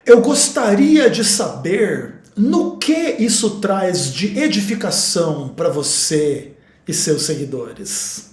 Eu gostaria de saber no que isso traz de edificação para você e seus seguidores.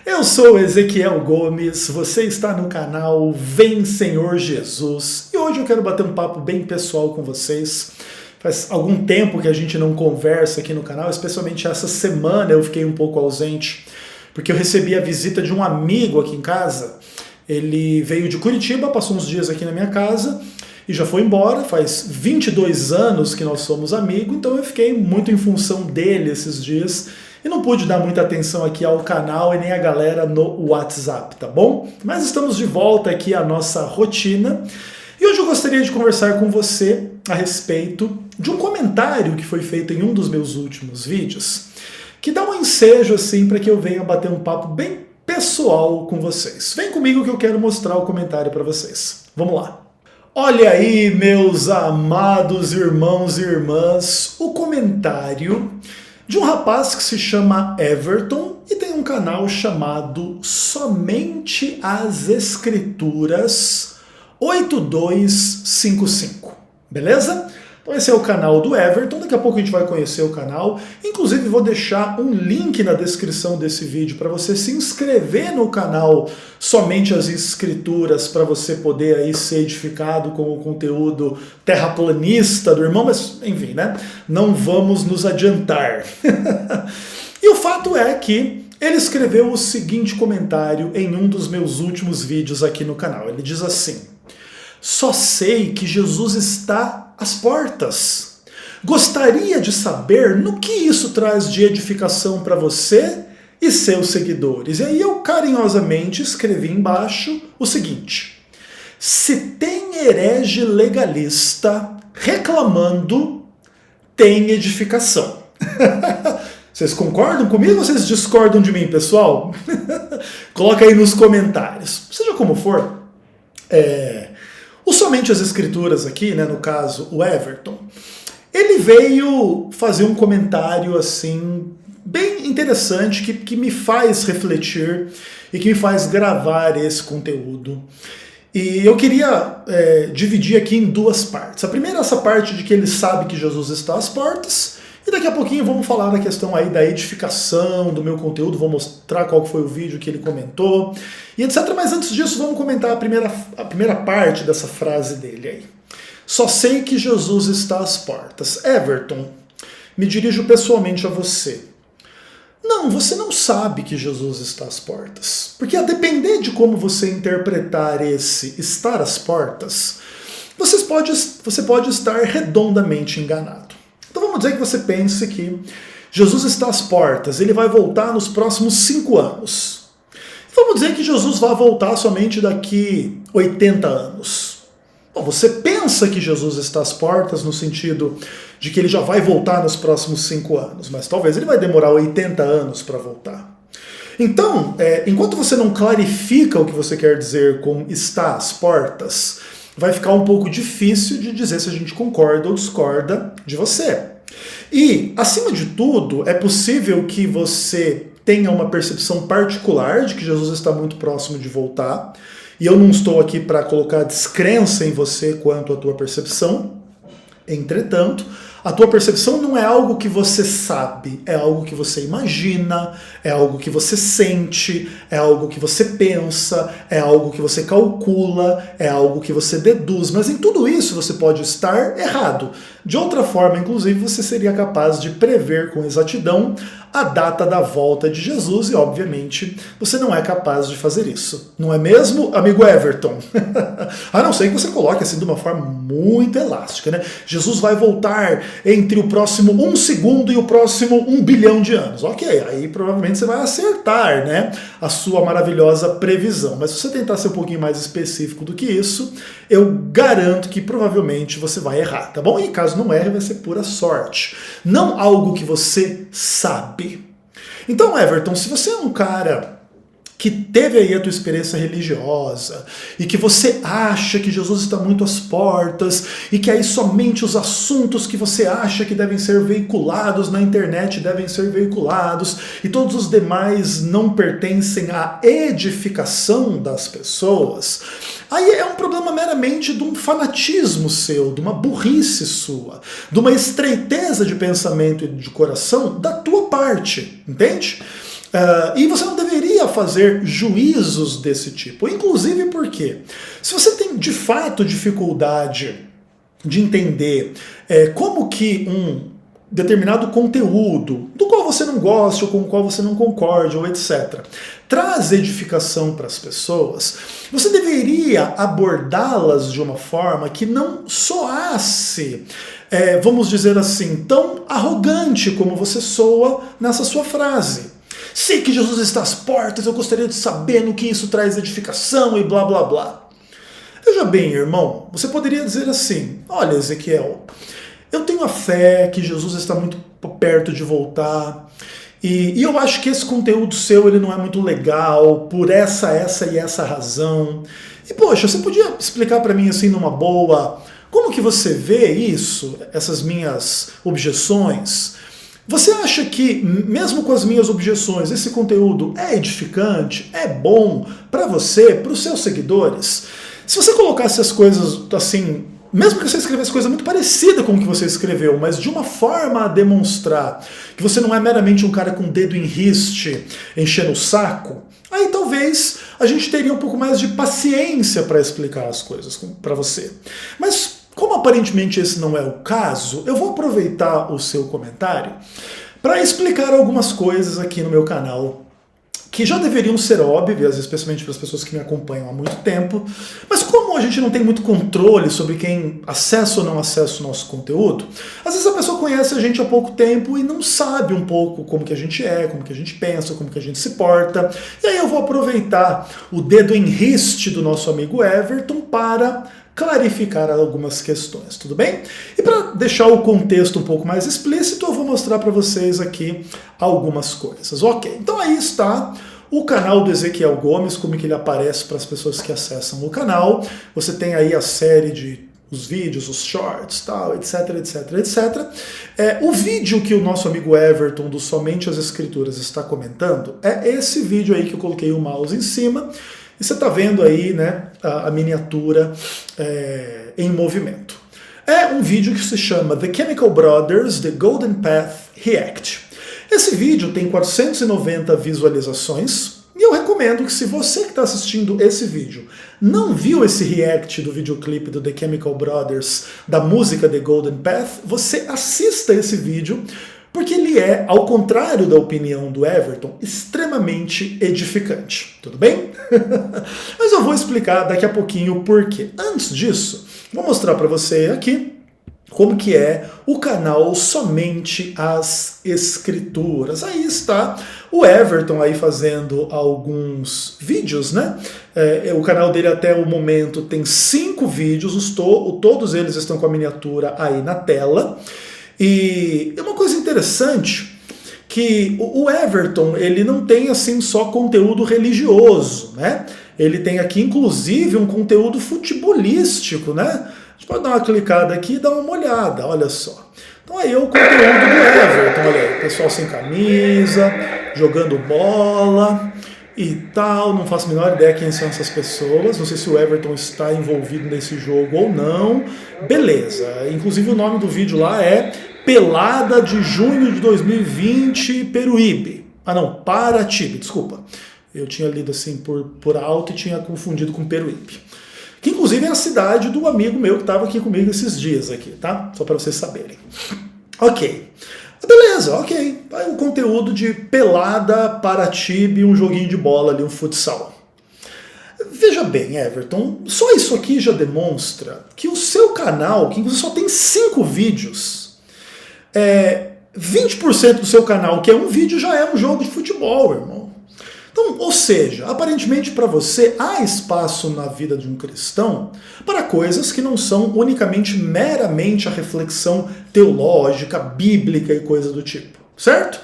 Eu sou Ezequiel Gomes, você está no canal Vem Senhor Jesus e hoje eu quero bater um papo bem pessoal com vocês. Faz algum tempo que a gente não conversa aqui no canal, especialmente essa semana eu fiquei um pouco ausente, porque eu recebi a visita de um amigo aqui em casa. Ele veio de Curitiba, passou uns dias aqui na minha casa e já foi embora. Faz 22 anos que nós somos amigos, então eu fiquei muito em função dele esses dias e não pude dar muita atenção aqui ao canal e nem a galera no WhatsApp, tá bom? Mas estamos de volta aqui à nossa rotina e hoje eu gostaria de conversar com você a respeito de um comentário que foi feito em um dos meus últimos vídeos, que dá um ensejo assim para que eu venha bater um papo bem pessoal com vocês. Vem comigo que eu quero mostrar o comentário para vocês. Vamos lá. Olha aí, meus amados irmãos e irmãs, o comentário de um rapaz que se chama Everton e tem um canal chamado Somente as Escrituras 8255. Beleza? Então esse é o canal do Everton, daqui a pouco a gente vai conhecer o canal, inclusive vou deixar um link na descrição desse vídeo para você se inscrever no canal Somente as Escrituras, para você poder aí ser edificado com o conteúdo terraplanista do irmão, mas enfim, né? Não vamos nos adiantar. E o fato é que ele escreveu o seguinte comentário em um dos meus últimos vídeos aqui no canal, ele diz assim: só sei que Jesus está às portas. Gostaria de saber no que isso traz de edificação para você e seus seguidores. E aí eu carinhosamente escrevi embaixo o seguinte: se tem herege legalista reclamando, tem edificação. Vocês concordam comigo ou vocês discordam de mim, pessoal? Coloca aí nos comentários. Seja como for, Somente as Escrituras aqui, né, no caso o Everton, ele veio fazer um comentário assim bem interessante que me faz refletir e que me faz gravar esse conteúdo. E eu queria dividir aqui em duas partes. A primeira é essa parte de que ele sabe que Jesus está às portas, e daqui a pouquinho vamos falar da questão aí da edificação do meu conteúdo, vou mostrar qual foi o vídeo que ele comentou, e etc. Mas antes disso, vamos comentar a primeira parte dessa frase dele aí. Só sei que Jesus está às portas. Everton, me dirijo pessoalmente a você. Não, você não sabe que Jesus está às portas. Porque a depender de como você interpretar esse estar às portas, você pode estar redondamente enganado. Então vamos dizer que você pense que Jesus está às portas, ele vai voltar nos próximos 5 anos. Vamos dizer que Jesus vai voltar somente daqui 80 anos. Bom, você pensa que Jesus está às portas no sentido de que ele já vai voltar nos próximos 5 anos, mas talvez ele vai demorar 80 anos para voltar. Então, enquanto você não clarifica o que você quer dizer com está às portas, vai ficar um pouco difícil de dizer se a gente concorda ou discorda de você. E, acima de tudo, é possível que você tenha uma percepção particular de que Jesus está muito próximo de voltar, e eu não estou aqui para colocar descrença em você quanto à tua percepção. Entretanto, a tua percepção não é algo que você sabe, é algo que você imagina, é algo que você sente, é algo que você pensa, é algo que você calcula, é algo que você deduz, mas em tudo isso você pode estar errado. De outra forma, inclusive, você seria capaz de prever com exatidão a data da volta de Jesus e, obviamente, você não é capaz de fazer isso. Não é mesmo, amigo Everton? A não ser que você coloque assim de uma forma muito elástica, né? Jesus vai voltar entre o próximo 1 segundo e o próximo 1 bilhão de anos. Ok, aí provavelmente você vai acertar, né, a sua maravilhosa previsão. Mas se você tentar ser um pouquinho mais específico do que isso, eu garanto que provavelmente você vai errar, tá bom? E caso não erre, vai ser pura sorte. Não algo que você sabe. Então, Everton, se você é um cara que teve aí a tua experiência religiosa e que você acha que Jesus está muito às portas e que aí somente os assuntos que você acha que devem ser veiculados na internet devem ser veiculados e todos os demais não pertencem à edificação das pessoas, aí é um problema meramente de um fanatismo seu, de uma burrice sua, de uma estreiteza de pensamento e de coração da tua parte, entende? E você não deveria fazer juízos desse tipo, inclusive porque se você tem de fato dificuldade de entender como que um determinado conteúdo, do qual você não gosta ou com o qual você não concorde, ou etc., traz edificação para as pessoas, você deveria abordá-las de uma forma que não soasse, vamos dizer assim, tão arrogante como você soa nessa sua frase. Sei que Jesus está às portas, eu gostaria de saber no que isso traz edificação e blá blá blá. Veja bem, irmão, você poderia dizer assim: olha, Ezequiel, eu tenho a fé que Jesus está muito perto de voltar e eu acho que esse conteúdo seu ele não é muito legal por essa e essa razão. E poxa, você podia explicar para mim assim numa boa, como que você vê isso, essas minhas objeções? Você acha que, mesmo com as minhas objeções, esse conteúdo é edificante, é bom para você, para os seus seguidores? Se você colocasse as coisas assim, mesmo que você escrevesse coisa muito parecida com o que você escreveu, mas de uma forma a demonstrar que você não é meramente um cara com o dedo em riste, enchendo o saco, aí talvez a gente teria um pouco mais de paciência para explicar as coisas para você. Mas como aparentemente esse não é o caso, eu vou aproveitar o seu comentário para explicar algumas coisas aqui no meu canal que já deveriam ser óbvias, especialmente para as pessoas que me acompanham há muito tempo, mas como a gente não tem muito controle sobre quem acessa ou não acessa o nosso conteúdo, às vezes a pessoa conhece a gente há pouco tempo e não sabe um pouco como que a gente é, como que a gente pensa, como que a gente se porta, e aí eu vou aproveitar o dedo em riste do nosso amigo Everton para clarificar algumas questões, tudo bem? E para deixar o contexto um pouco mais explícito, eu vou mostrar para vocês aqui algumas coisas. Ok, então aí está o canal do Ezequiel Gomes, como que ele aparece para as pessoas que acessam o canal. Você tem aí a série de os vídeos, os shorts, tal, etc, etc, etc. O vídeo que o nosso amigo Everton do Somente as Escrituras está comentando é esse vídeo aí que eu coloquei o mouse em cima. E você está vendo aí, né, a miniatura em movimento. É um vídeo que se chama The Chemical Brothers, The Golden Path React. Esse vídeo tem 490 visualizações e eu recomendo que se você que está assistindo esse vídeo não viu esse react do videoclipe do The Chemical Brothers da música The Golden Path, você assista esse vídeo, porque ele é, ao contrário da opinião do Everton, extremamente edificante. Tudo bem? Mas eu vou explicar daqui a pouquinho o porquê. Antes disso, vou mostrar para você aqui como que é o canal Somente as Escrituras. Aí está o Everton aí fazendo alguns vídeos, né? O canal dele até o momento tem 5 vídeos, todos eles estão com a miniatura aí na tela. E é uma coisa interessante que o Everton, ele não tem assim só conteúdo religioso, né? Ele tem aqui inclusive um conteúdo futebolístico, né? A gente pode dar uma clicada aqui e dar uma olhada, olha só. Então aí é o conteúdo do Everton, olha aí, pessoal sem camisa, jogando bola e tal, não faço a menor ideia quem são essas pessoas, não sei se o Everton está envolvido nesse jogo ou não, beleza, inclusive o nome do vídeo lá é Pelada de Junho de 2020 Peruíbe, Paratibe, desculpa, eu tinha lido assim por alto e tinha confundido com Peruíbe, que inclusive é a cidade do amigo meu que estava aqui comigo esses dias aqui, tá? Só para vocês saberem. Ok. Beleza, ok. Aí o conteúdo de Pelada, Paratibe, um joguinho de bola ali, um futsal. Veja bem, Everton, só isso aqui já demonstra que o seu canal, que você só tem 5 vídeos, 20% do seu canal, que é um vídeo, já é um jogo de futebol, irmão. Então, ou seja, aparentemente para você há espaço na vida de um cristão para coisas que não são unicamente, meramente a reflexão teológica, bíblica e coisa do tipo, certo?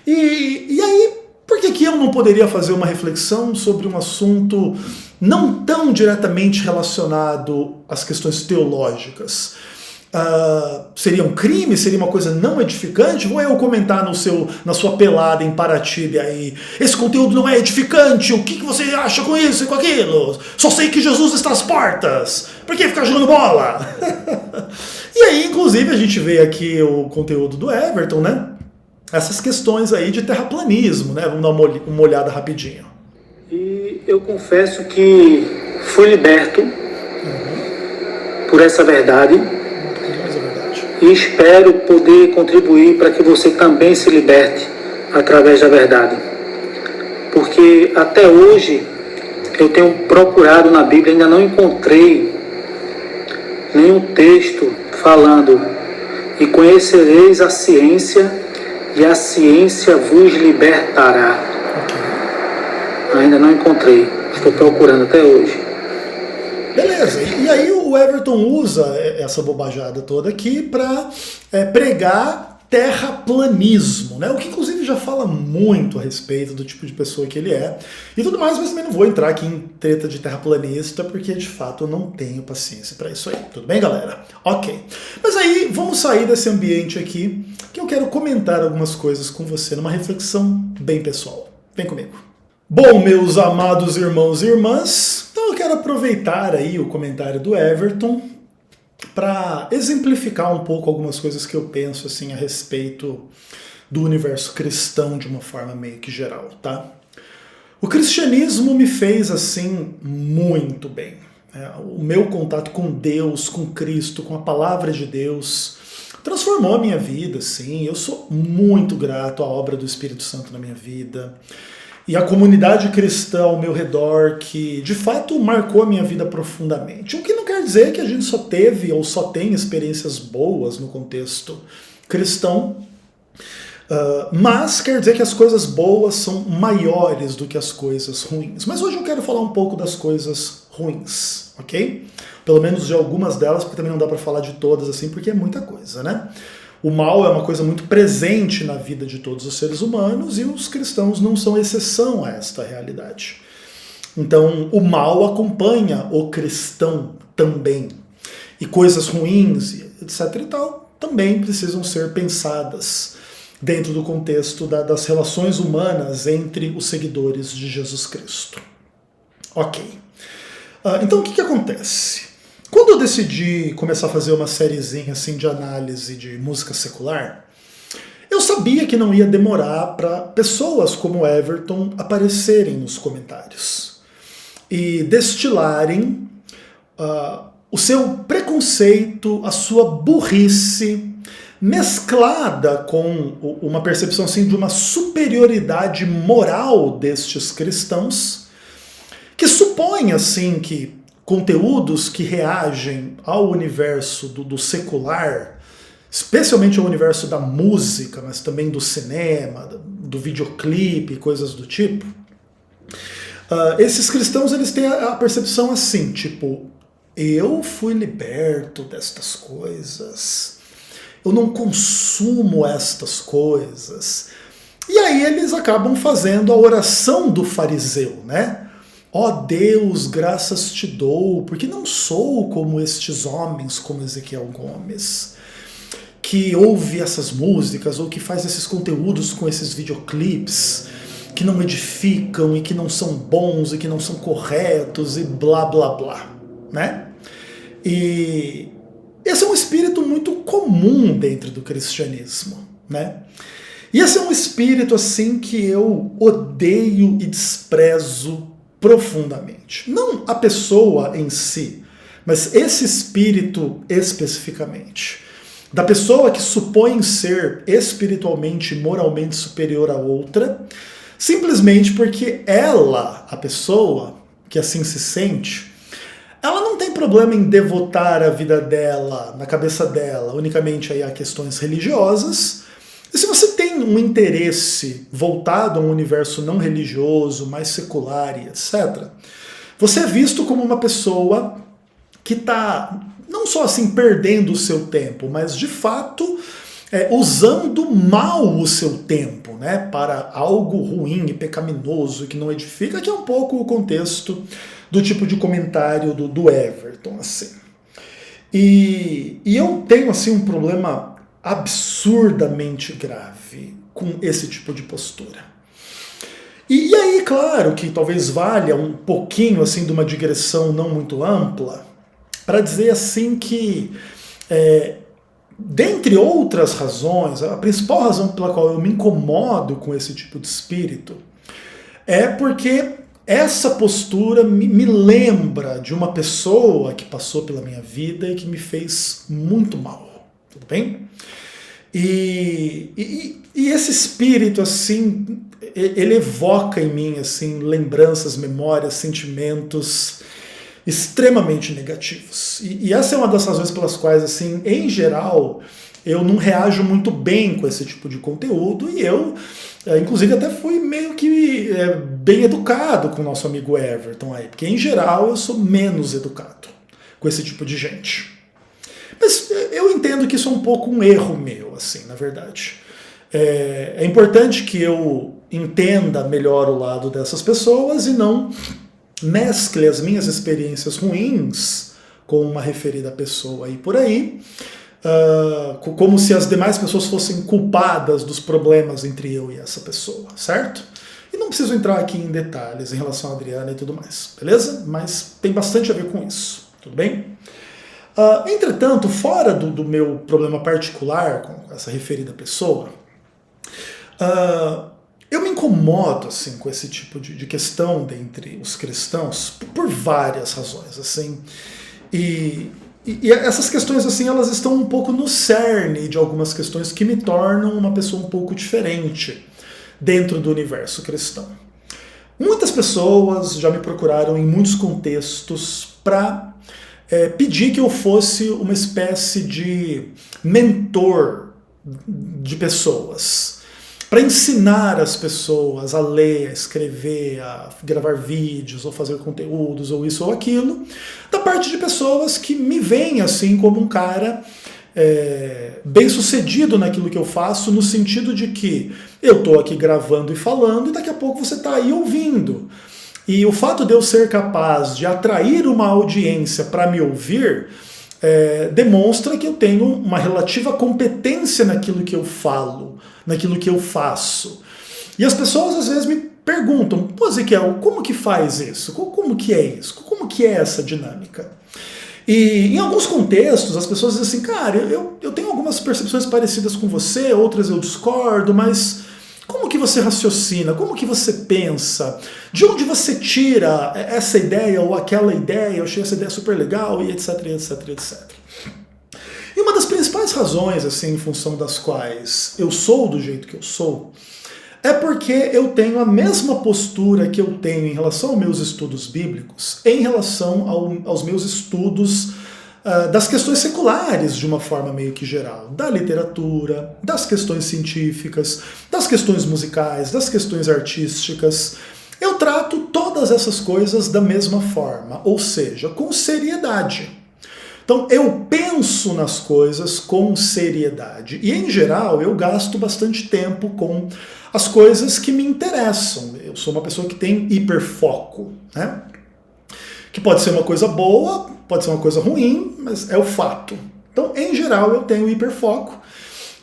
E aí, por que eu não poderia fazer uma reflexão sobre um assunto não tão diretamente relacionado às questões teológicas? Seria um crime? Seria uma coisa não edificante? Vou eu comentar na sua pelada em Paraty aí, esse conteúdo não é edificante, o que você acha com isso e com aquilo? Só sei que Jesus está às portas, por que ficar jogando bola? E aí, inclusive, a gente vê aqui o conteúdo do Everton, né? Essas questões aí de terraplanismo, né? Vamos dar uma olhada rapidinho. E eu confesso que fui liberto por essa verdade. E espero poder contribuir para que você também se liberte através da verdade. Porque até hoje eu tenho procurado na Bíblia, ainda não encontrei nenhum texto falando: e conhecereis a ciência, e a ciência vos libertará. Ainda não encontrei, estou procurando até hoje. Beleza, e aí o Everton usa essa bobajada toda aqui para pregar terraplanismo, né? O que inclusive já fala muito a respeito do tipo de pessoa que ele é e tudo mais, mas também não vou entrar aqui em treta de terraplanista, porque de fato eu não tenho paciência para isso aí. Tudo bem, galera? Ok. Mas aí vamos sair desse ambiente aqui, que eu quero comentar algumas coisas com você numa reflexão bem pessoal. Vem comigo. Bom, meus amados irmãos e irmãs, então eu quero aproveitar aí o comentário do Everton para exemplificar um pouco algumas coisas que eu penso assim a respeito do universo cristão de uma forma meio que geral, tá? O cristianismo me fez assim muito bem. O meu contato com Deus, com Cristo, com a palavra de Deus transformou a minha vida, sim. Eu sou muito grato à obra do Espírito Santo na minha vida. E a comunidade cristã ao meu redor, que de fato marcou a minha vida profundamente. O que não quer dizer que a gente só teve ou só tem experiências boas no contexto cristão, mas quer dizer que as coisas boas são maiores do que as coisas ruins. Mas hoje eu quero falar um pouco das coisas ruins, ok? Pelo menos de algumas delas, porque também não dá para falar de todas assim, porque é muita coisa, né? O mal é uma coisa muito presente na vida de todos os seres humanos e os cristãos não são exceção a esta realidade. Então, o mal acompanha o cristão também. E coisas ruins, etc. e tal, também precisam ser pensadas dentro do contexto das relações humanas entre os seguidores de Jesus Cristo. Ok. Então, o que acontece? Quando eu decidi começar a fazer uma sériezinha assim de análise de música secular, eu sabia que não ia demorar para pessoas como Everton aparecerem nos comentários e destilarem o seu preconceito, a sua burrice, mesclada com uma percepção assim, de uma superioridade moral destes cristãos, que supõe assim que conteúdos que reagem ao universo do secular, especialmente ao universo da música, mas também do cinema, do videoclipe, coisas do tipo, esses cristãos eles têm a percepção assim, tipo, eu fui liberto destas coisas, eu não consumo estas coisas. E aí eles acabam fazendo a oração do fariseu, né? Ó Deus, graças te dou, porque não sou como estes homens, como Ezequiel Gomes, que ouve essas músicas ou que faz esses conteúdos com esses videoclipes que não edificam e que não são bons e que não são corretos e blá blá blá, né? E esse é um espírito muito comum dentro do cristianismo, né? E esse é um espírito assim que eu odeio e desprezo profundamente. Não a pessoa em si, mas esse espírito especificamente. Da pessoa que supõe ser espiritualmente, moralmente superior a outra, simplesmente porque ela, a pessoa que assim se sente, ela não tem problema em devotar a vida dela, na cabeça dela, unicamente aí a questões religiosas. E se você tem um interesse voltado a um universo não religioso, mais secular e etc., você é visto como uma pessoa que está não só assim perdendo o seu tempo, mas de fato usando mal o seu tempo, né, para algo ruim e pecaminoso que não edifica, que é um pouco o contexto do tipo de comentário do Everton, assim. E eu tenho assim um problema absurdamente grave com esse tipo de postura. E aí, claro, que talvez valha um pouquinho assim de uma digressão não muito ampla, para dizer assim que, dentre outras razões, a principal razão pela qual eu me incomodo com esse tipo de espírito é porque essa postura me lembra de uma pessoa que passou pela minha vida e que me fez muito mal. Tudo bem? E esse espírito, assim, ele evoca em mim, assim, lembranças, memórias, sentimentos extremamente negativos. E essa é uma das razões pelas quais, assim, em geral, eu não reajo muito bem com esse tipo de conteúdo e eu, inclusive, até fui meio que bem educado com o nosso amigo Everton aí, porque, em geral, eu sou menos educado com esse tipo de gente. Mas eu entendo que isso é um pouco um erro meu, assim, na verdade. É importante que eu entenda melhor o lado dessas pessoas e não mescle as minhas experiências ruins com uma referida pessoa aí por aí, como se as demais pessoas fossem culpadas dos problemas entre eu e essa pessoa, certo? E não preciso entrar aqui em detalhes em relação a Adriana e tudo mais, beleza? Mas tem bastante a ver com isso, tudo bem? Entretanto, fora do meu problema particular com essa referida pessoa, eu me incomodo assim, com esse tipo de questão dentre os cristãos por várias razões. Assim, e essas questões assim, elas estão um pouco no cerne de algumas questões que me tornam uma pessoa um pouco diferente dentro do universo cristão. Muitas pessoas já me procuraram em muitos contextos para pedir que eu fosse uma espécie de mentor de pessoas, para ensinar as pessoas a ler, a escrever, a gravar vídeos, ou fazer conteúdos, ou isso ou aquilo, da parte de pessoas que me veem assim como um cara bem sucedido naquilo que eu faço, no sentido de que eu estou aqui gravando e falando, e daqui a pouco você está aí ouvindo. E o fato de eu ser capaz de atrair uma audiência para me ouvir demonstra que eu tenho uma relativa competência naquilo que eu falo, naquilo que eu faço. E as pessoas às vezes me perguntam, pô, Ezequiel, como que faz isso? Como que é isso? Como que é essa dinâmica? E em alguns contextos as pessoas dizem assim, cara, eu tenho algumas percepções parecidas com você, outras eu discordo, mas como que você raciocina? Como que você pensa? De onde você tira essa ideia ou aquela ideia? Eu achei essa ideia super legal e etc, etc, etc. E uma das principais razões, assim, em função das quais eu sou do jeito que eu sou, é porque eu tenho a mesma postura que eu tenho em relação aos meus estudos bíblicos, em relação aos meus estudos das questões seculares, de uma forma meio que geral, da literatura, das questões científicas, das questões musicais, das questões artísticas. Eu trato todas essas coisas da mesma forma, ou seja, com seriedade. Então eu penso nas coisas com seriedade e, em geral, eu gasto bastante tempo com as coisas que me interessam. Eu sou uma pessoa que tem hiperfoco, né? Que pode ser uma coisa boa, pode ser uma coisa ruim, mas é o fato. Então, em geral, eu tenho hiperfoco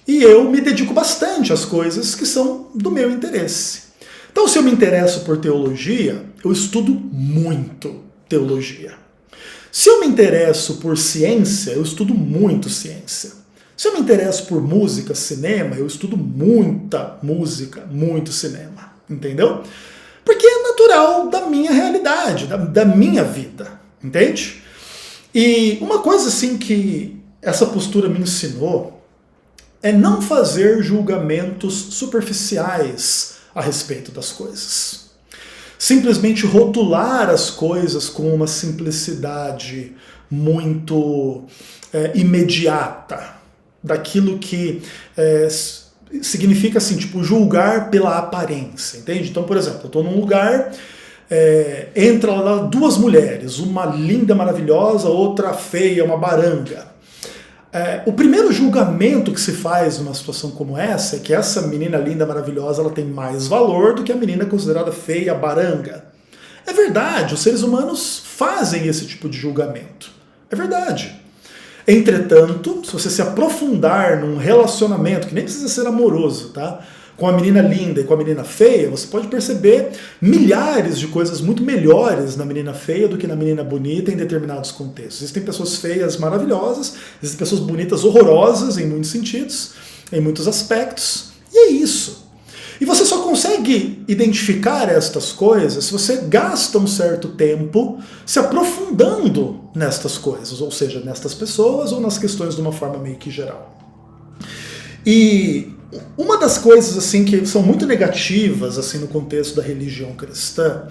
e eu me dedico bastante às coisas que são do meu interesse. Então, se eu me interesso por teologia, eu estudo muito teologia. Se eu me interesso por ciência, eu estudo muito ciência. Se eu me interesso por música, cinema, eu estudo muita música, muito cinema. Entendeu? Porque é natural da minha realidade, da minha vida, entende? E uma coisa assim que essa postura me ensinou é não fazer julgamentos superficiais a respeito das coisas. Simplesmente rotular as coisas com uma simplicidade muito imediata, daquilo que significa assim, tipo, julgar pela aparência, entende? Então, por exemplo, eu estou num lugar, entra lá duas mulheres, uma linda, maravilhosa, outra feia, uma baranga. O primeiro julgamento que se faz numa situação como essa é que essa menina linda, maravilhosa, ela tem mais valor do que a menina considerada feia, baranga. É verdade, os seres humanos fazem esse tipo de julgamento. É verdade. Entretanto, se você se aprofundar num relacionamento, que nem precisa ser amoroso, tá? Com a menina linda e com a menina feia, você pode perceber milhares de coisas muito melhores na menina feia do que na menina bonita em determinados contextos. Existem pessoas feias maravilhosas, existem pessoas bonitas horrorosas em muitos sentidos, em muitos aspectos, e é isso. E você só consegue identificar estas coisas se você gasta um certo tempo se aprofundando nestas coisas, ou seja, nestas pessoas ou nas questões de uma forma meio que geral. E uma das coisas assim que são muito negativas assim no contexto da religião cristã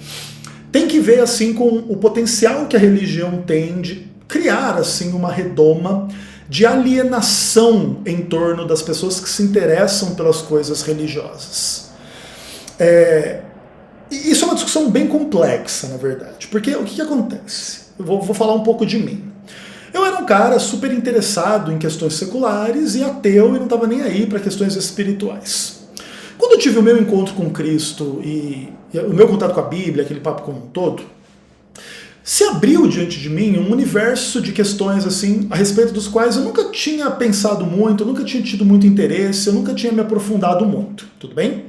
tem que ver assim com o potencial que a religião tem de criar assim uma redoma de alienação em torno das pessoas que se interessam pelas coisas religiosas. Isso é uma discussão bem complexa, na verdade, porque o que acontece? Eu vou falar um pouco de mim. Eu era um cara super interessado em questões seculares e ateu e não estava nem aí para questões espirituais. Quando eu tive o meu encontro com Cristo e o meu contato com a Bíblia, aquele papo como um todo, se abriu diante de mim um universo de questões assim a respeito dos quais eu nunca tinha pensado muito, eu nunca tinha tido muito interesse, eu nunca tinha me aprofundado muito, tudo bem?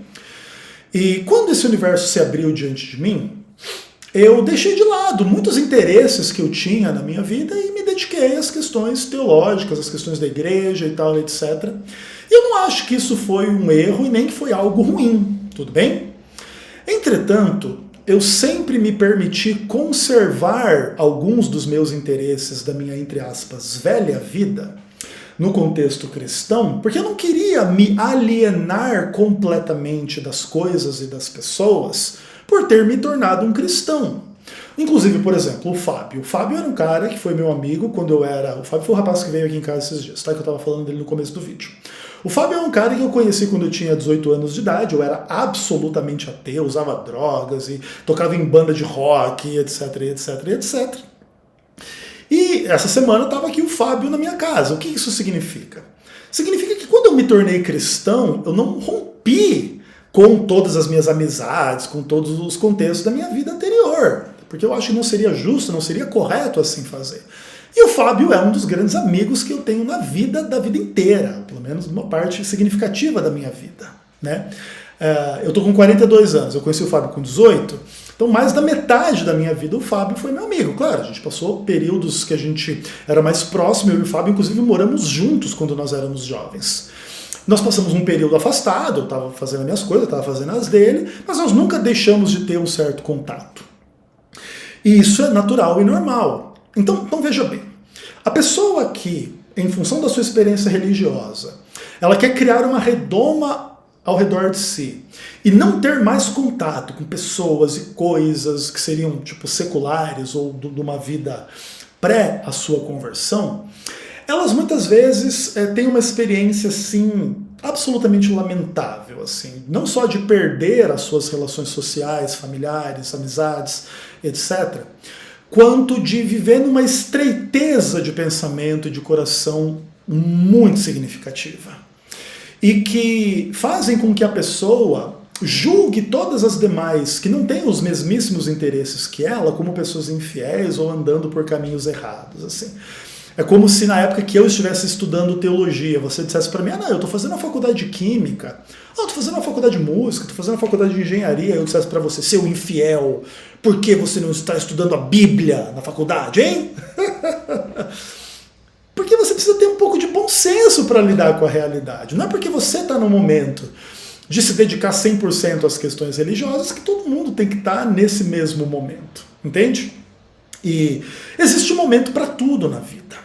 E quando esse universo se abriu diante de mim, eu deixei de lado muitos interesses que eu tinha na minha vida e me dediquei às questões teológicas, às questões da igreja e tal, etc. E eu não acho que isso foi um erro e nem que foi algo ruim, tudo bem? Entretanto, eu sempre me permiti conservar alguns dos meus interesses da minha, entre aspas, velha vida no contexto cristão, porque eu não queria me alienar completamente das coisas e das pessoas por ter me tornado um cristão. Inclusive, por exemplo, o Fábio. O Fábio era um cara que foi meu amigo quando eu era... O Fábio foi o rapaz que veio aqui em casa esses dias, tá? Que eu tava falando dele no começo do vídeo. O Fábio é um cara que eu conheci quando eu tinha 18 anos de idade, eu era absolutamente ateu, usava drogas e tocava em banda de rock, etc, etc, etc. E essa semana estava aqui o Fábio na minha casa. O que isso significa? Significa que quando eu me tornei cristão, eu não rompi com todas as minhas amizades, com todos os contextos da minha vida anterior, porque eu acho que não seria justo, não seria correto assim fazer. E o Fábio é um dos grandes amigos que eu tenho na vida, da vida inteira, pelo menos uma parte significativa da minha vida, né? Eu tô com 42 anos, eu conheci o Fábio com 18, então mais da metade da minha vida o Fábio foi meu amigo. Claro, a gente passou períodos que a gente era mais próximo, eu e o Fábio inclusive moramos juntos quando nós éramos jovens. Nós passamos um período afastado, eu estava fazendo as minhas coisas, eu estava fazendo as dele, mas nós nunca deixamos de ter um certo contato. E isso é natural e normal. Então veja bem, a pessoa que, em função da sua experiência religiosa, ela quer criar uma redoma ao redor de si e não ter mais contato com pessoas e coisas que seriam tipo seculares ou de uma vida pré a sua conversão, elas muitas vezes têm uma experiência assim absolutamente lamentável, assim, não só de perder as suas relações sociais, familiares, amizades, etc., quanto de viver numa estreiteza de pensamento e de coração muito significativa. E que fazem com que a pessoa julgue todas as demais que não têm os mesmíssimos interesses que ela como pessoas infiéis ou andando por caminhos errados, assim. É como se na época que eu estivesse estudando teologia, você dissesse para mim, não, eu estou fazendo a faculdade de química, eu estou fazendo a faculdade de música, estou fazendo a faculdade de engenharia, eu dissesse para você, seu infiel, por que você não está estudando a Bíblia na faculdade, hein? Porque você precisa ter um pouco de bom senso para lidar com a realidade. Não é porque você está no momento de se dedicar 100% às questões religiosas que todo mundo tem que estar nesse mesmo momento, entende? E existe um momento para tudo na vida.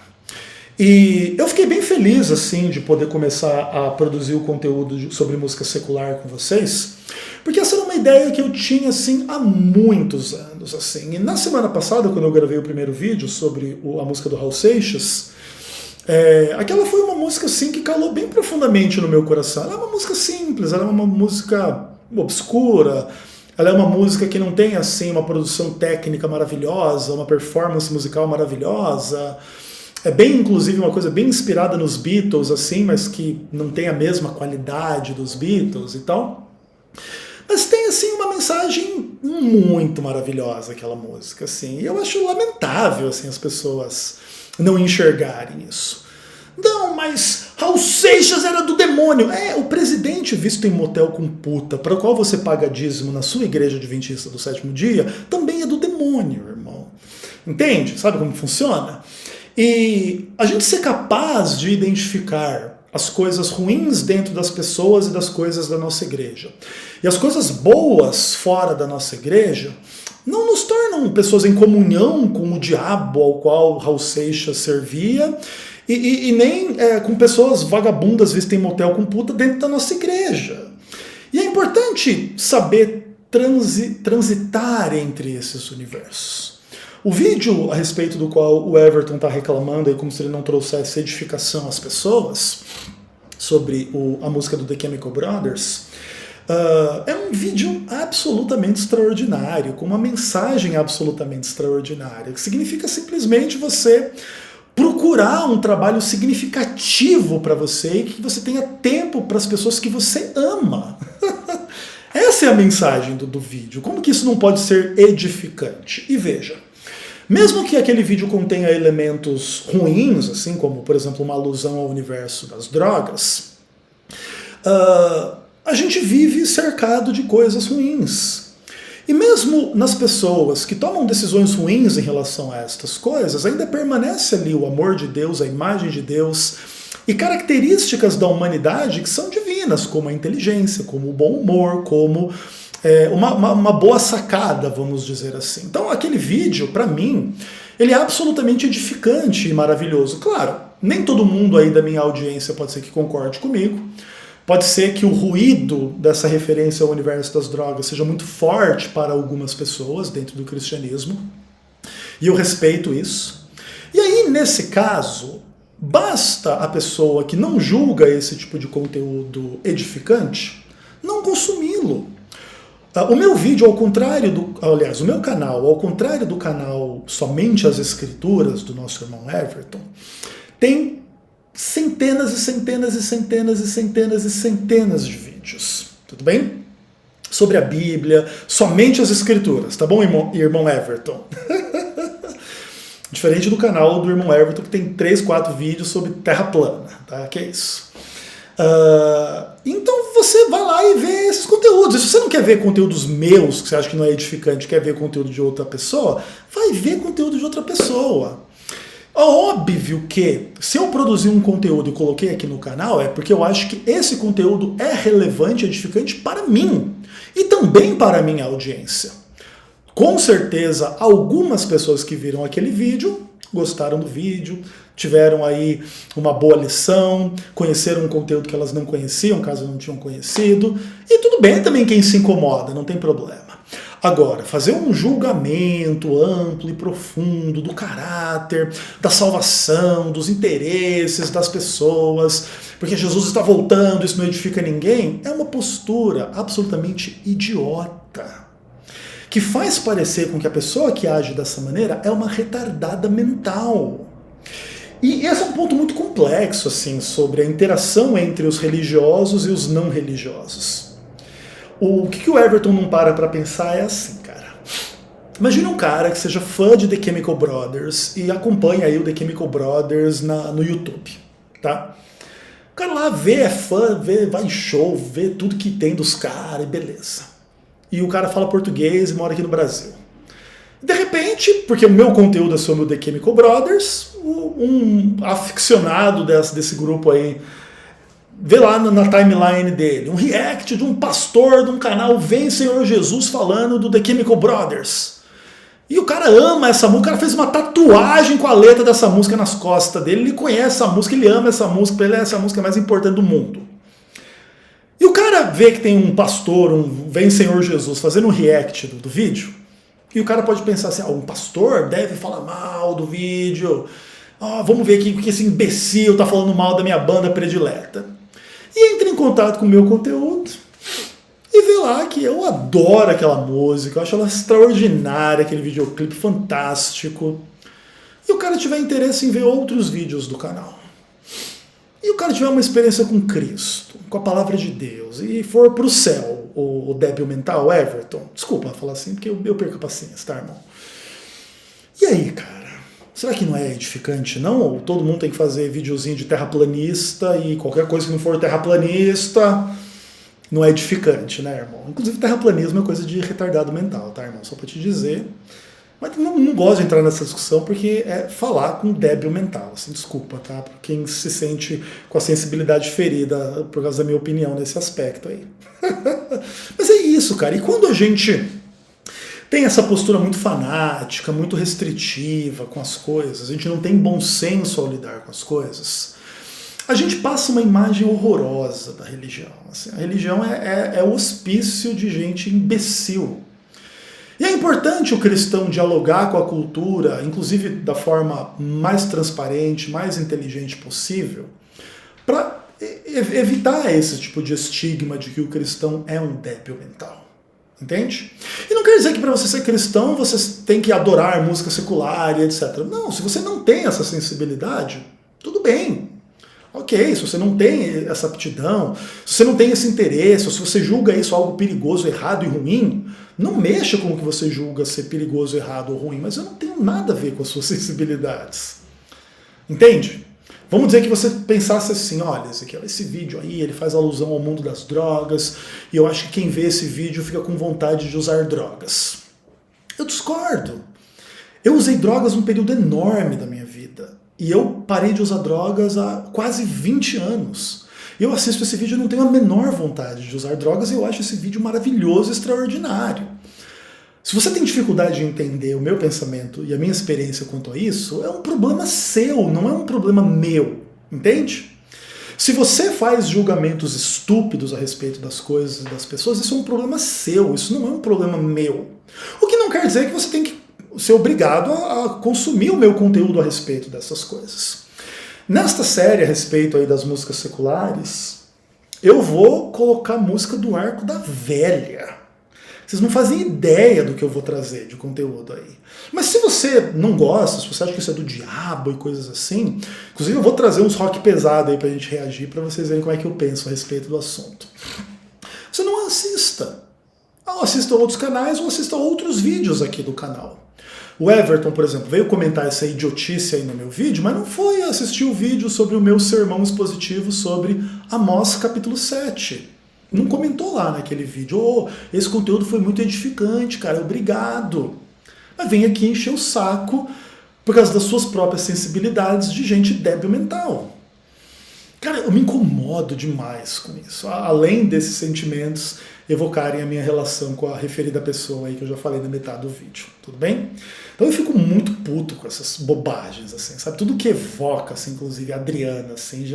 E eu fiquei bem feliz assim de poder começar a produzir o conteúdo sobre música secular com vocês, porque essa era uma ideia que eu tinha assim há muitos anos, assim. E na semana passada, quando eu gravei o primeiro vídeo sobre a música do Raul Seixas, aquela foi uma música assim que calou bem profundamente no meu coração. Ela é uma música simples, ela é uma música obscura, ela é uma música que não tem assim uma produção técnica maravilhosa, uma performance musical maravilhosa. É bem, inclusive, uma coisa bem inspirada nos Beatles, assim, mas que não tem a mesma qualidade dos Beatles e tal. Mas tem, assim, uma mensagem muito maravilhosa aquela música, assim. E eu acho lamentável, assim, as pessoas não enxergarem isso. Não, mas Raul Seixas era do demônio. O presidente visto em motel com puta, para o qual você paga dízimo na sua igreja adventista do sétimo dia, também é do demônio, irmão. Entende? Sabe como funciona? E a gente ser capaz de identificar as coisas ruins dentro das pessoas e das coisas da nossa igreja, e as coisas boas fora da nossa igreja, não nos tornam pessoas em comunhão com o diabo ao qual Raul Seixas servia, e nem com pessoas vagabundas vistas em motel com puta dentro da nossa igreja. E é importante saber transitar entre esses universos. O vídeo a respeito do qual o Everton está reclamando, como se ele não trouxesse edificação às pessoas, sobre a música do The Chemical Brothers, é um vídeo absolutamente extraordinário, com uma mensagem absolutamente extraordinária, que significa simplesmente você procurar um trabalho significativo para você e que você tenha tempo para as pessoas que você ama. Essa é a mensagem do vídeo. Como que isso não pode ser edificante? E veja, mesmo que aquele vídeo contenha elementos ruins, assim como, por exemplo, uma alusão ao universo das drogas, a gente vive cercado de coisas ruins. E mesmo nas pessoas que tomam decisões ruins em relação a estas coisas, ainda permanece ali o amor de Deus, a imagem de Deus e características da humanidade que são divinas, como a inteligência, como o bom humor, como uma boa sacada, vamos dizer assim. Então aquele vídeo, para mim, ele é absolutamente edificante e maravilhoso. Claro, nem todo mundo aí da minha audiência pode ser que concorde comigo. Pode ser que o ruído dessa referência ao universo das drogas seja muito forte para algumas pessoas dentro do cristianismo, e eu respeito isso. E aí, nesse caso, basta a pessoa que não julga esse tipo de conteúdo edificante não consumi-lo. O meu vídeo, ao contrário o meu canal, ao contrário do canal Somente as Escrituras, do nosso irmão Everton, tem centenas e centenas e centenas e centenas e centenas de vídeos, tudo bem? Sobre a Bíblia, somente as Escrituras, tá bom, irmão Everton? Diferente do canal do irmão Everton, que tem 3, 4 vídeos sobre terra plana, tá? Que é isso. Então você vai lá e vê esses conteúdos. E se você não quer ver conteúdos meus, que você acha que não é edificante, quer ver conteúdo de outra pessoa, vai ver conteúdo de outra pessoa. Óbvio que, se eu produzir um conteúdo e coloquei aqui no canal, é porque eu acho que esse conteúdo é relevante e edificante para mim, e também para a minha audiência. Com certeza, algumas pessoas que viram aquele vídeo gostaram do vídeo, tiveram aí uma boa lição, conheceram um conteúdo que elas não conheciam, caso não tinham conhecido, e tudo bem também quem se incomoda, não tem problema. Agora, fazer um julgamento amplo e profundo do caráter, da salvação, dos interesses das pessoas, porque Jesus está voltando, isso não edifica ninguém, é uma postura absolutamente idiota, que faz parecer com que a pessoa que age dessa maneira é uma retardada mental. E esse é um ponto muito complexo, assim, sobre a interação entre os religiosos e os não religiosos. O que o Everton não para pensar é assim, cara. Imagina um cara que seja fã de The Chemical Brothers e acompanha aí o The Chemical Brothers no YouTube, tá? O cara lá vê, é fã, vai em show, vê tudo que tem dos caras e beleza. E o cara fala português e mora aqui no Brasil. De repente, porque o meu conteúdo é sobre o The Chemical Brothers, um aficionado desse grupo aí vê lá na timeline dele um react de um pastor de um canal Vem Senhor Jesus falando do The Chemical Brothers. E o cara ama essa música, o cara fez uma tatuagem com a letra dessa música nas costas dele, ele conhece essa música, ele ama essa música, pra ele essa música mais importante do mundo. E o cara vê que tem um pastor, um Vem Senhor Jesus, fazendo um react do vídeo, e o cara pode pensar assim, um pastor deve falar mal do vídeo, vamos ver aqui porque esse imbecil tá falando mal da minha banda predileta. E entra em contato com o meu conteúdo e vê lá que eu adoro aquela música, eu acho ela extraordinária, aquele videoclipe fantástico. E o cara tiver interesse em ver outros vídeos do canal. E o cara tiver uma experiência com Cristo, com a palavra de Deus, e for pro céu, o débil mental, Everton, desculpa falar assim, porque eu perco a paciência, tá, irmão? E aí, cara? será que não é edificante, não? Ou todo mundo tem que fazer videozinho de terraplanista e qualquer coisa que não for terraplanista não é edificante, né, irmão? Inclusive, terraplanismo é coisa de retardado mental, tá, irmão? Só pra te dizer. Mas não gosto de entrar nessa discussão porque é falar com débil mental, assim, desculpa, tá? Por quem se sente com a sensibilidade ferida por causa da minha opinião nesse aspecto aí. Mas é isso, cara. E quando a gente tem essa postura muito fanática, muito restritiva com as coisas, a gente não tem bom senso ao lidar com as coisas, a gente passa uma imagem horrorosa da religião. Assim, a religião é o hospício de gente imbecil. E é importante o cristão dialogar com a cultura, inclusive da forma mais transparente, mais inteligente possível, para evitar esse tipo de estigma de que o cristão é um débil mental. Entende? E não quer dizer que para você ser cristão você tem que adorar música secular e etc. Não, se você não tem essa sensibilidade, tudo bem. Ok, se você não tem essa aptidão, se você não tem esse interesse, ou se você julga isso algo perigoso, errado e ruim, não mexa com o que você julga ser perigoso, errado ou ruim, mas eu não tenho nada a ver com as suas sensibilidades. Entende? Vamos dizer que você pensasse assim, olha, esse vídeo aí, ele faz alusão ao mundo das drogas, e eu acho que quem vê esse vídeo fica com vontade de usar drogas. Eu discordo. Eu usei drogas num período enorme da minha vida. E eu parei de usar drogas há quase 20 anos. Eu assisto esse vídeo e não tenho a menor vontade de usar drogas e eu acho esse vídeo maravilhoso e extraordinário. Se você tem dificuldade de entender o meu pensamento e a minha experiência quanto a isso, é um problema seu, não é um problema meu. Entende? Se você faz julgamentos estúpidos a respeito das coisas e das pessoas, isso é um problema seu, isso não é um problema meu. O que não quer dizer que você tem que ser obrigado a consumir o meu conteúdo a respeito dessas coisas. Nesta série a respeito aí das músicas seculares, eu vou colocar música do Arco da Velha. Vocês não fazem ideia do que eu vou trazer de conteúdo aí. Mas se você não gosta, se você acha que isso é do diabo e coisas assim, inclusive eu vou trazer uns rock pesado aí pra gente reagir, pra vocês verem como é que eu penso a respeito do assunto. Você não assista. Ou assista a outros canais ou assista a outros vídeos aqui do canal. O Everton, por exemplo, veio comentar essa idiotice aí no meu vídeo, mas não foi assistir o vídeo sobre o meu sermão expositivo sobre Amós capítulo 7. Não comentou lá naquele vídeo, esse conteúdo foi muito edificante, cara, obrigado. Mas vem aqui encher o saco por causa das suas próprias sensibilidades de gente débil mental. Cara, eu me incomodo demais com isso, além desses sentimentos evocarem a minha relação com a referida pessoa aí que eu já falei na metade do vídeo, tudo bem? Então eu fico muito puto com essas bobagens, assim, sabe? Tudo que evoca, assim, inclusive a Adriana, assim,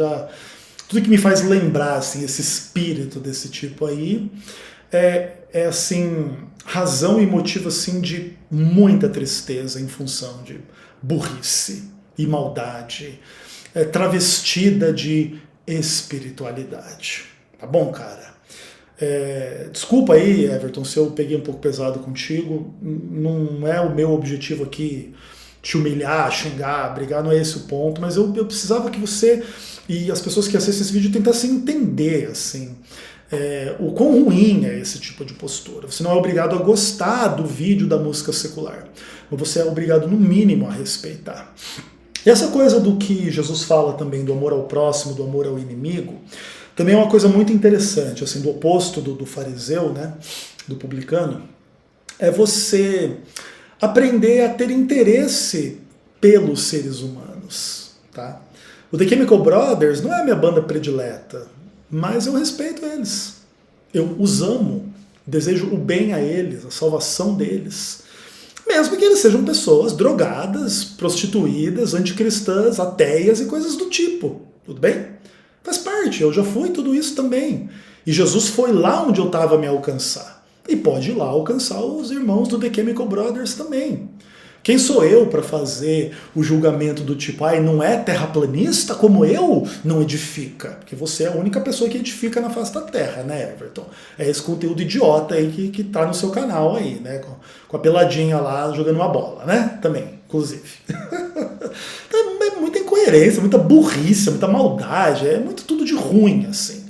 tudo que me faz lembrar, assim, esse espírito desse tipo aí, assim, razão e motivo, assim, de muita tristeza em função de burrice e maldade, travestida de espiritualidade. Tá bom, cara? Desculpa aí, Everton, se eu peguei um pouco pesado contigo. Não é o meu objetivo aqui te humilhar, xingar, brigar, não é esse o ponto, mas eu precisava que você e as pessoas que assistem esse vídeo tentassem entender, assim, o quão ruim é esse tipo de postura. Você não é obrigado a gostar do vídeo da música secular, mas você é obrigado, no mínimo, a respeitar. E essa coisa do que Jesus fala também, do amor ao próximo, do amor ao inimigo, também é uma coisa muito interessante, assim, do oposto do fariseu, né, do publicano, é você aprender a ter interesse pelos seres humanos, tá? O The Chemical Brothers não é a minha banda predileta, mas eu respeito eles. Eu os amo, desejo o bem a eles, a salvação deles, mesmo que eles sejam pessoas drogadas, prostituídas, anticristãs, ateias e coisas do tipo, tudo bem? Faz parte, eu já fui tudo isso também. E Jesus foi lá onde eu estava a me alcançar. E pode ir lá alcançar os irmãos do The Chemical Brothers também. Quem sou eu para fazer o julgamento do tipo, não é terraplanista como eu? Não edifica. Porque você é a única pessoa que edifica na face da terra, né, Everton? É esse conteúdo idiota aí que tá no seu canal aí, né? Com a peladinha lá jogando uma bola, né? Também, inclusive. Então, é muita incoerência, muita burrice, muita maldade, é muito tudo de ruim, assim.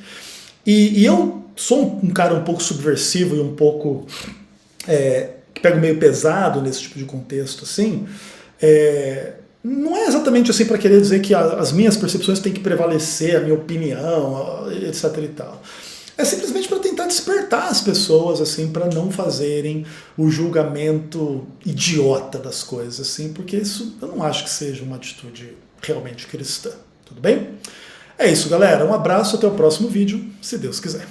E eu sou um cara um pouco subversivo e um pouco... que pego meio pesado nesse tipo de contexto, assim, não é exatamente assim para querer dizer que as minhas percepções têm que prevalecer, a minha opinião, etc e tal. É simplesmente para tentar despertar as pessoas, assim, para não fazerem o julgamento idiota das coisas, assim, porque isso eu não acho que seja uma atitude realmente cristã. Tudo bem? É isso, galera. Um abraço, até o próximo vídeo, se Deus quiser.